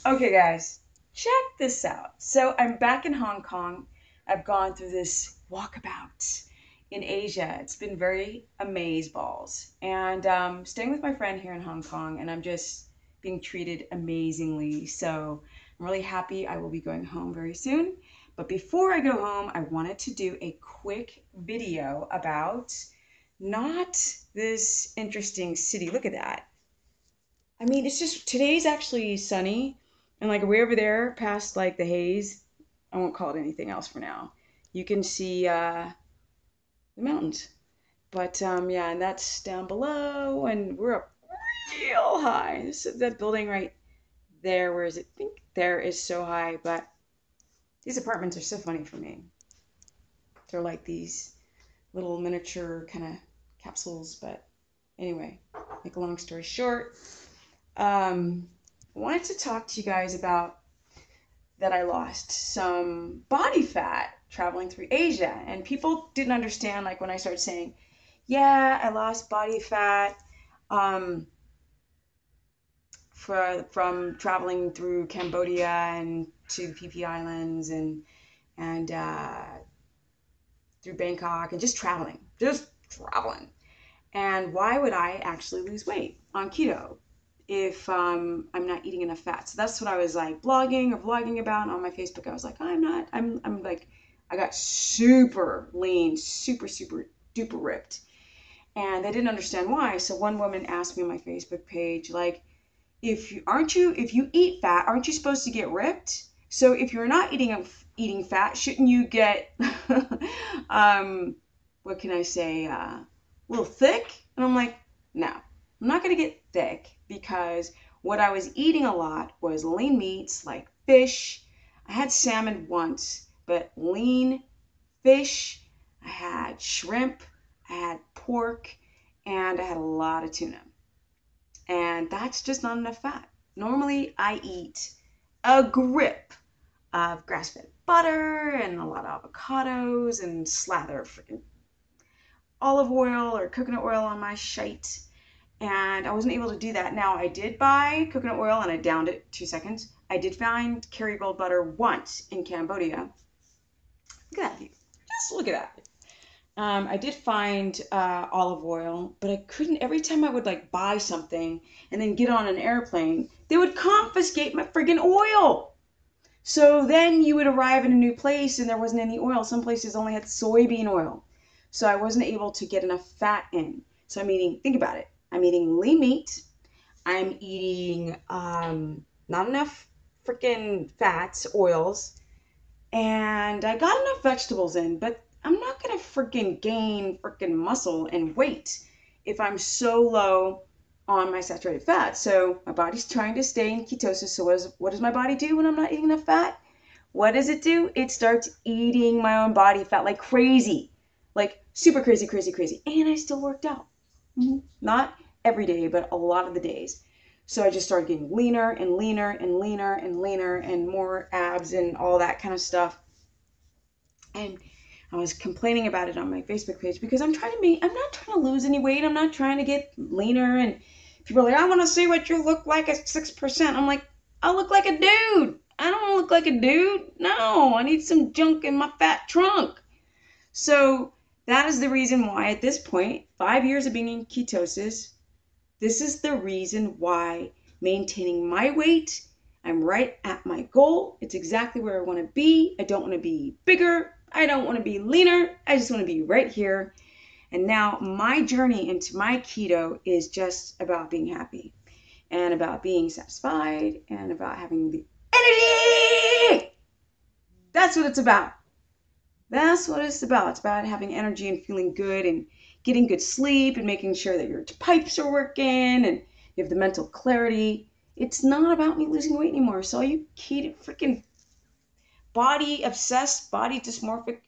Okay, guys, check this out. So I'm back in Hong Kong. I've gone through this walkabout in Asia. It's been very amazeballs. And staying with my friend here in Hong Kong, and I'm just being treated amazingly. So I'm really happy. I will be going home very soon. But before I go home, I wanted to do a quick video about not this interesting city. Look at that. I mean, it's just today's actually sunny, and like way over there past like the haze, I won't call it anything else for now. You can see the mountains, but yeah, and that's down below, and we're up real high. That building right there, where is it? I think there is so high, but these apartments are so funny for me. They're like these little miniature kind of capsules, but anyway, make a long story short. I wanted to talk to you guys about that I lost some body fat traveling through Asia. And people didn't understand, like when I started saying, yeah, I lost body fat um, from traveling through Cambodia and to the PP Islands and through Bangkok and just traveling. And why would I actually lose weight on keto if I'm not eating enough fat? So that's what I was like blogging or vlogging about on my Facebook. I was like, I'm not, I'm like, I got super lean, super duper ripped. And they didn't understand why. So one woman asked me on my Facebook page, like, if you eat fat, aren't you supposed to get ripped? So if you're not eating fat, shouldn't you get, what can I say, a little thick? And I'm like, no, I'm not going to get thick because what I was eating a lot was lean meats like fish. I had salmon once, but lean fish. I had shrimp, I had pork, and I had a lot of tuna. And that's just not enough fat. Normally, I eat a grip of grass-fed butter and a lot of avocados and slather freaking olive oil or coconut oil on my shite. And I wasn't able to do that. Now, I did buy coconut oil and I downed it 2 seconds. I did find Kerrygold butter once in Cambodia. Look at that view. Just look at that. I did find olive oil, but I couldn't. Every time I would like buy something and then get on an airplane, they would confiscate my friggin' oil. So then you would arrive in a new place and there wasn't any oil. Some places only had soybean oil. So I wasn't able to get enough fat in. So I'm eating, think about it. I'm eating lean meat. I'm eating not enough freaking fats, oils, and I got enough vegetables in, but I'm not gonna freaking gain freaking muscle and weight if I'm so low on my saturated fat. So my body's trying to stay in ketosis. So what does my body do when I'm not eating enough fat? What does it do? It starts eating my own body fat like crazy, like super crazy. And I still worked out. Not every day, but a lot of the days. So I just started getting leaner and leaner and leaner and leaner and more abs and all that kind of stuff. And I was complaining about it on my Facebook page because I'm not trying to lose any weight. I'm not trying to get leaner. And people are like, I want to see what you look like at 6%. I'm like, I look like a dude. I don't look like a dude. No, I need some junk in my fat trunk. So that is the reason why at this point, 5 years of being in ketosis, this is the reason why maintaining my weight, I'm right at my goal. It's exactly where I want to be. I don't want to be bigger. I don't want to be leaner. I just want to be right here. And now my journey into my keto is just about being happy and about being satisfied and about having the energy. That's what it's about. That's what it's about. It's about having energy and feeling good and getting good sleep and making sure that your pipes are working and you have the mental clarity. It's not about me losing weight anymore. So all you keto freaking body obsessed, body dysmorphic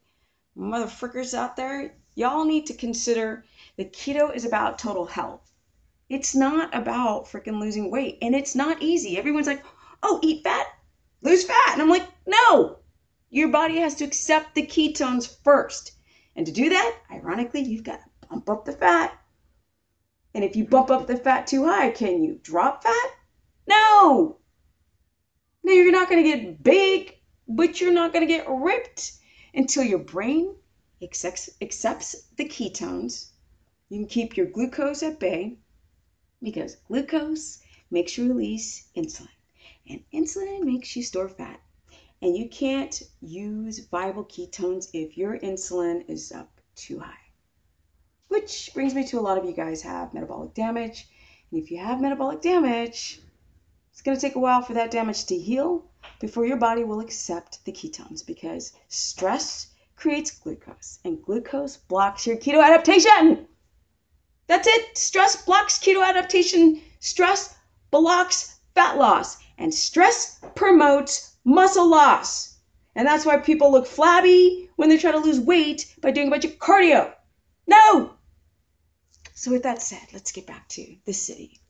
motherfuckers out there, y'all need to consider that keto is about total health. It's not about freaking losing weight. And it's not easy. Everyone's like, oh, eat fat, lose fat. And I'm like, no, your body has to accept the ketones first. And to do that, ironically, you've got to bump up the fat. And if you bump up the fat too high, can you drop fat? No. not going to get big, but you're not going to get ripped until your brain accepts the ketones. You can keep your glucose at bay because glucose makes you release insulin, and insulin makes you store fat. And you can't use viable ketones if your insulin is up too high. Which brings me to a lot of you guys have metabolic damage. And if you have metabolic damage, it's going to take a while for that damage to heal before your body will accept the ketones, because stress creates glucose, and glucose blocks your keto adaptation. That's it. Stress blocks keto adaptation. Stress blocks fat loss, and stress promotes muscle loss. And that's why people look flabby when they try to lose weight by doing a bunch of cardio. No! So with that said, let's get back to the city.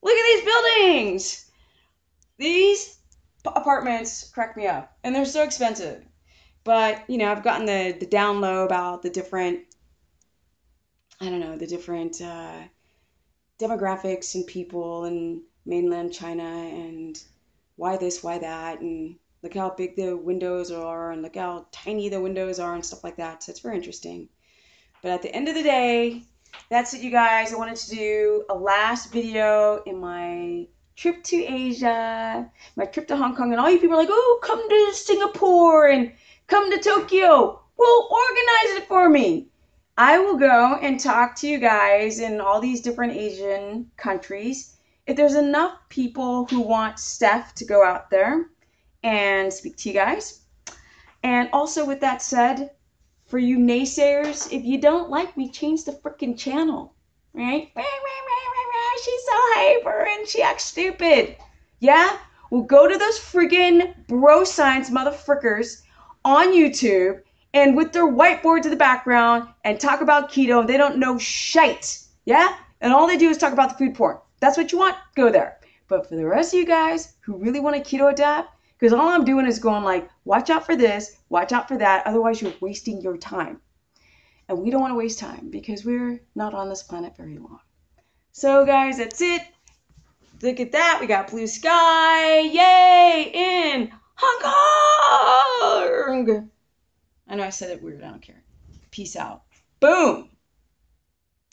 Look at these buildings! These apartments crack me up, and they're so expensive. But, I've gotten the down low about the different, demographics and people in mainland China, and why this, why that, and look how big the windows are, and look how tiny the windows are, and stuff like that. So it's very interesting. But at the end of the day, that's it, you guys. I wanted to do a last video in my trip to Asia, my trip to Hong Kong, and all you people are like, oh, come to Singapore and come to Tokyo. Well, organize it for me. I will go and talk to you guys in all these different Asian countries. If there's enough people who want Steph to go out there and speak to you guys. And also, with that said, for you naysayers, if you don't like me, change the freaking channel, right? She's so hyper and she acts stupid. Yeah? Well, go to those friggin' bro science motherfuckers on YouTube and with their whiteboards in the background and talk about keto, and they don't know shite. Yeah? And all they do is talk about the food porn. That's what you want? Go there. But for the rest of you guys who really want to keto adapt, because all I'm doing is going like, watch out for this, watch out for that, otherwise you're wasting your time. And we don't want to waste time because we're not on this planet very long. So guys, that's it. Look at that. We got blue sky. Yay! In Hong Kong! I know I said it weird. I don't care. Peace out. Boom!